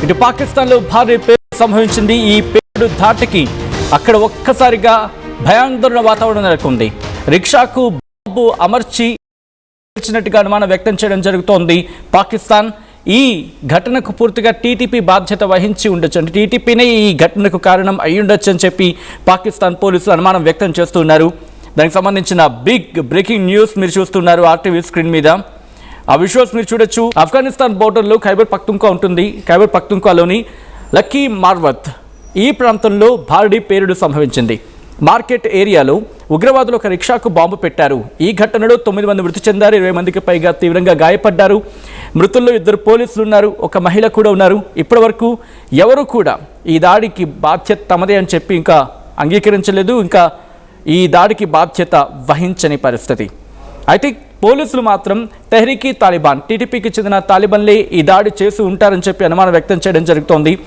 ఇటు పాకిస్తాన్లో భారీ పేలుడు సంభవించింది. ఈ పేలుడు ధాటికి అక్కడ ఒక్కసారిగా భయాందోళన వాతావరణం నెలకొంది. రిక్షాకు బాంబు అమర్చి పేల్చినట్టుగా అనుమానం వ్యక్తం చేయడం జరుగుతోంది పాకిస్తాన్. ఈ ఘటనకు పూర్తిగా టీటీపీ బాధ్యత వహించి ఉండొచ్చు, అంటే టీటీపీనే ఈ ఘటనకు కారణం అయి ఉండొచ్చు అని చెప్పి పాకిస్తాన్ పోలీసులు అనుమానం వ్యక్తం చేస్తున్నారు. దానికి సంబంధించిన బిగ్ బ్రేకింగ్ న్యూస్ మీరు చూస్తున్నారు ఆర్టీవీ స్క్రీన్ మీద. ఆ విజువల్స్ మీరు చూడొచ్చు. ఆఫ్ఘనిస్తాన్ బోర్డర్లో ఖైబర్ పఖ్తుంఖ్వా ఉంటుంది. ఖైబర్ పఖ్తుంఖ్వాలోని లక్కీ మార్వత్ ఈ ప్రాంతంలో భారీ పేలుడు సంభవించింది. మార్కెట్ ఏరియాలో ఉగ్రవాదులు ఒక రిక్షాకు బాంబు పెట్టారు. ఈ ఘటనలో 9 మంది మృతి చెందారు, 20 మందికి పైగా తీవ్రంగా గాయపడ్డారు. మృతుల్లో 2 పోలీసులు ఉన్నారు, ఒక మహిళ కూడా ఉన్నారు. ఇప్పటి వరకు ఎవరు కూడా ఈ దాడికి బాధ్యత తమదే అని చెప్పి ఇంకా అంగీకరించలేదు, ఇంకా ఈ దాడికి బాధ్యత వహించని పరిస్థితి. అయితే పోలీసులు మాత్రం తెహ్రీక్-ఈ-తాలిబాన్ టీటీపీకి చెందిన తాలిబాన్లే ఈ దాడి చేసి ఉంటారని చెప్పి అనుమానం వ్యక్తం చేయడం జరుగుతోంది.